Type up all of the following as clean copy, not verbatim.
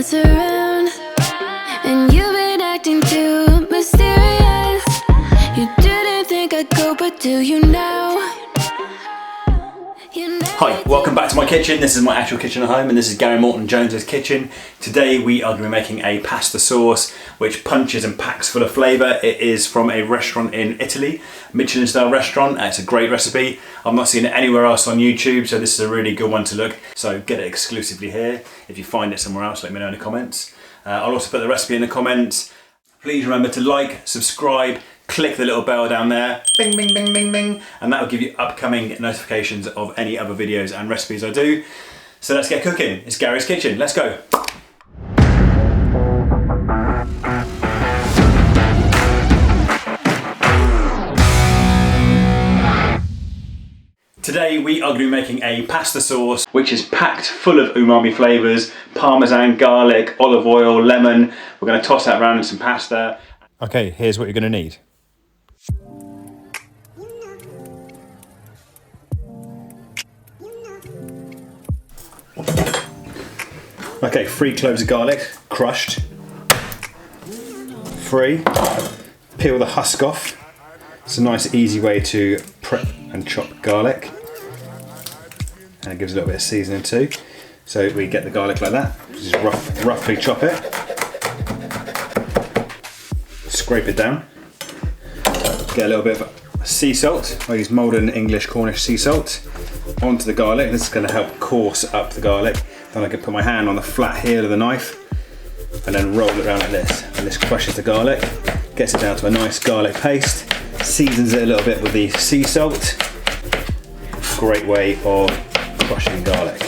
mess around, and you've been acting too mysterious. You didn't think I'd go, but do you now? Hi, welcome back to my kitchen. This is my actual kitchen at home, and this is Gary Moreton-Jones' kitchen. Today we are going to be making a pasta sauce which punches and packs full of flavour. It is from a restaurant in Italy, Michelin style restaurant. It's a great recipe. I've not seen it anywhere else on YouTube, so this is a really good one to look. So get it exclusively here. If you find it somewhere else, let me know in the comments. I'll also put the recipe in the comments. Please remember to like, subscribe, click the little bell down there, bing, bing, bing, bing, bing, and that will give you upcoming notifications of any other videos and recipes I do. So let's get cooking. It's Gary's Kitchen. Let's go. Today we are going to be making a pasta sauce which is packed full of umami flavours, Parmesan, garlic, olive oil, lemon. We're going to toss that around in some pasta. Okay, here's what you're going to need. Okay, 3 cloves of garlic, crushed. 3. Peel the husk off. It's a nice easy way to prep and chop garlic. And it gives a little bit of seasoning too. So we get the garlic like that, just roughly chop it. Scrape it down. Get a little bit of sea salt. I use Maldon English Cornish sea salt onto the garlic. This is going to help coarse up the garlic. Then I can put my hand on the flat heel of the knife and then roll it around like this. And this crushes the garlic, gets it down to a nice garlic paste, seasons it a little bit with the sea salt. Great way of crushing garlic.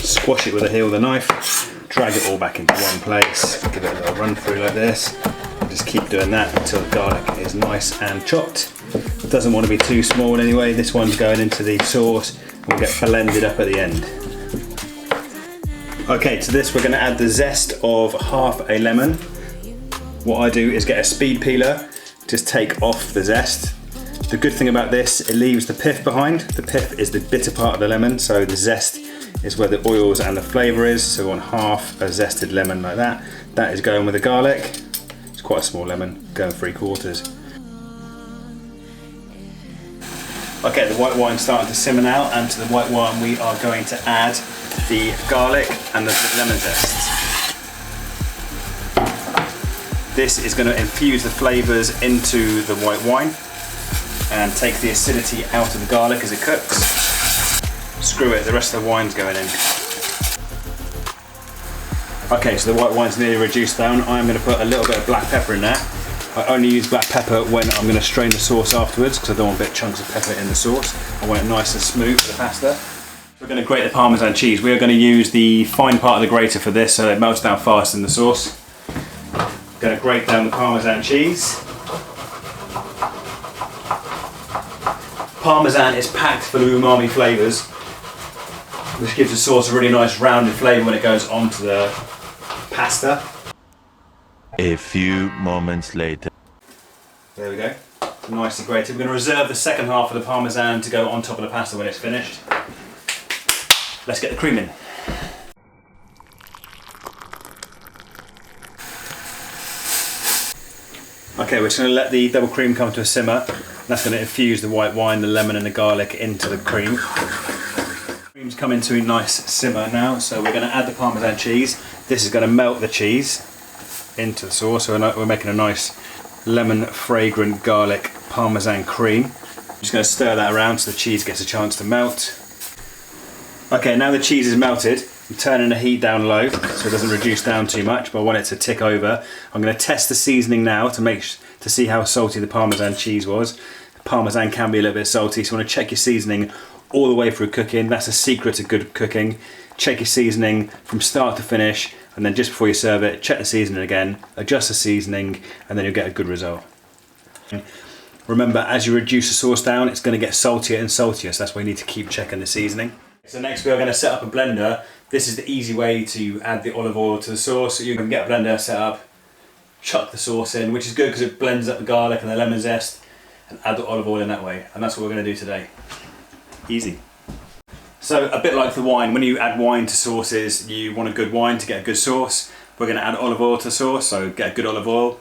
Squash it with the heel of the knife, drag it all back into one place, give it a little run through like this. Just keep doing that until the garlic is nice and chopped. It doesn't want to be too small anyway. This one's going into the sauce and will get blended up at the end. Okay, to this we're going to add the zest of half a lemon. What I do is get a speed peeler, just take off the zest. The good thing about this, it leaves the pith behind. The pith is the bitter part of the lemon, so the zest is where the oils and the flavour is. So on half a zested lemon like that, that is going with the garlic. It's quite a small lemon, going 3/4. Okay, the white wine's starting to simmer now, and to the white wine we are going to add the garlic and the lemon zest. This is going to infuse the flavours into the white wine and take the acidity out of the garlic as it cooks. Screw it, the rest of the wine's going in. Okay, so the white wine's nearly reduced down. I'm going to put a little bit of black pepper in there. I only use black pepper when I'm going to strain the sauce afterwards because I don't want big chunks of pepper in the sauce. I want it nice and smooth for the pasta. We're going to grate the Parmesan cheese. We are going to use the fine part of the grater for this so it melts down fast in the sauce. Going to grate down the Parmesan cheese. Parmesan is packed full of umami flavours, which gives the sauce a really nice rounded flavour when it goes onto the pasta. A few moments later. There we go, nicely grated. We're going to reserve the second half of the Parmesan to go on top of the pasta when it's finished. Let's get the cream in. Okay, we're just going to let the double cream come to a simmer. That's going to infuse the white wine, the lemon and the garlic into the cream. Cream's coming to a nice simmer now, so we're going to add the Parmesan cheese. This is going to melt the cheese into the sauce, so we're making a nice lemon fragrant garlic Parmesan cream. I'm just going to stir that around so the cheese gets a chance to melt. Okay, now the cheese is melted, I'm turning the heat down low so it doesn't reduce down too much, but I want it to tick over. I'm going to test the seasoning now to see how salty the Parmesan cheese was. The Parmesan can be a little bit salty, so you want to check your seasoning all the way through cooking. That's a secret to good cooking. Check your seasoning from start to finish, and then just before you serve it, check the seasoning again, adjust the seasoning, and then you'll get a good result. Remember, as you reduce the sauce down, it's going to get saltier and saltier, so that's why you need to keep checking the seasoning. So next we are going to set up a blender. This is the easy way to add the olive oil to the sauce. So you can get a blender set up, chuck the sauce in, which is good because it blends up the garlic and the lemon zest, and add the olive oil in that way. And that's what we're going to do today. Easy. So a bit like the wine, when you add wine to sauces, you want a good wine to get a good sauce. We're going to add olive oil to the sauce, so get a good olive oil,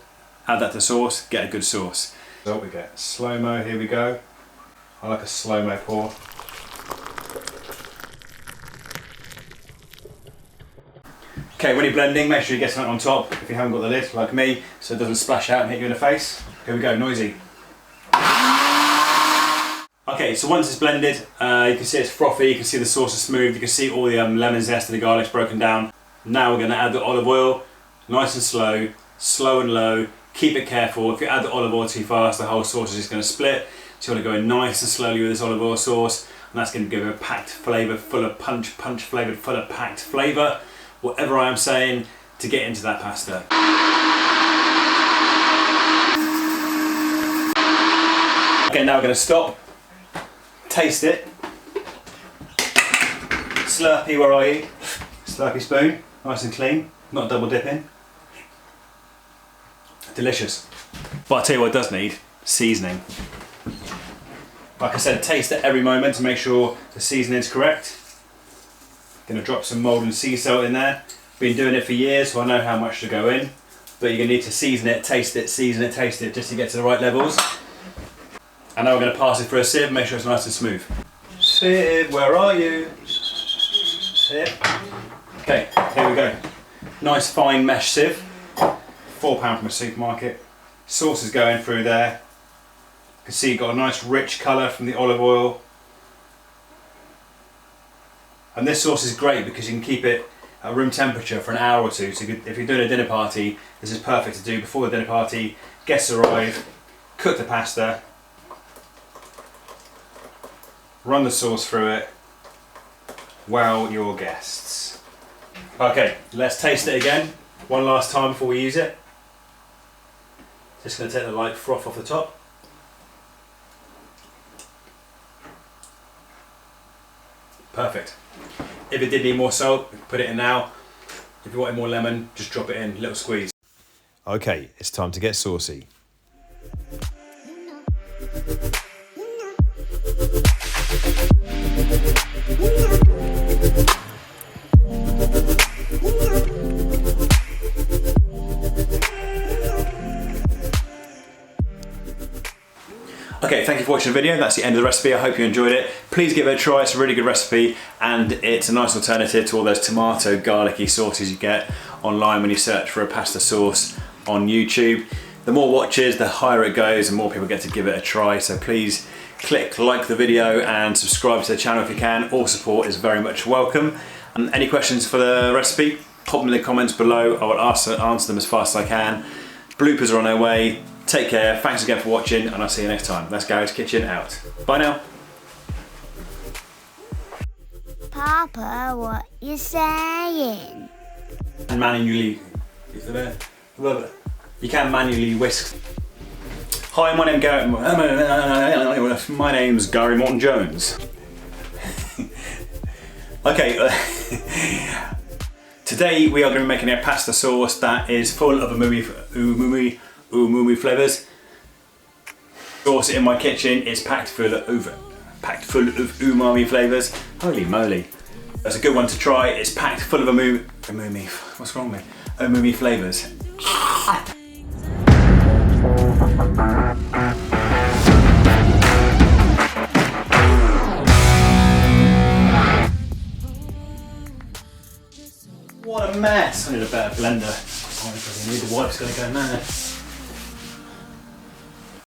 add that to the sauce, get a good sauce. So we get slow-mo, here we go. I like a slow-mo pour. Okay, when you're blending, make sure you get something on top if you haven't got the lid, like me, so it doesn't splash out and hit you in the face. Here we go, noisy. Okay, so once it's blended, you can see it's frothy, you can see the sauce is smooth, you can see all the lemon zest and the garlic's broken down. Now we're going to add the olive oil, nice and slow, slow and low, keep it careful. If you add the olive oil too fast, the whole sauce is just going to split. So you want to go in nice and slowly with this olive oil sauce, and that's going to give it a packed flavour, full of punch flavoured, full of packed flavour, whatever I am saying, to get into that pasta. Okay, now we're going to stop. Taste it. Slurpee, where are you? Slurpee spoon, nice and clean, not double dipping. Delicious. But I'll tell you what it does need, seasoning. Like I said, taste it every moment to make sure the seasoning is correct. Gonna drop some Moreton sea salt in there. Been doing it for years, so I know how much to go in. But you're gonna need to season it, taste it, season it, taste it, just to get to the right levels. And now we're going to pass it through a sieve, make sure it's nice and smooth. Sieve, where are you? Sieve. Okay, here we go. Nice fine mesh sieve. £4 from a supermarket. Sauce is going through there. You can see you've got a nice rich colour from the olive oil. And this sauce is great because you can keep it at room temperature for an hour or two. So if you're doing a dinner party, this is perfect to do before the dinner party. Guests arrive, cook the pasta, run the sauce through it, wow your guests. Okay, let's taste it again, one last time before we use it. Just going to take the light froth off the top. Perfect. If it did need more salt, put it in now. If you wanted more lemon, just drop it in, a little squeeze. Okay, it's time to get saucy. Okay, thank you for watching the video. That's the end of the recipe. I hope you enjoyed it. Please give it a try. It's a really good recipe and it's a nice alternative to all those tomato garlicky sauces you get online when you search for a pasta sauce on YouTube. The more watches, the higher it goes, and more people get to give it a try. So please click like the video and subscribe to the channel if you can. All support is very much welcome. And any questions for the recipe, pop them in the comments below. I will answer them as fast as I can. Bloopers are on their way. Take care, thanks again for watching, and I'll see you next time. That's Gary's Kitchen out. Bye now. Papa, what you saying? And manually, you can manually whisk. Hi, my name's Gary Moreton-Jones. Okay, today we are going to be making a pasta sauce that is full of umami flavours. Sauce in my kitchen is packed full of umami flavours. Holy moly. That's a good one to try. It's packed full of umami. What's wrong with me? Umami flavours. What a mess. I need a better blender. I need the wife's gonna go mad.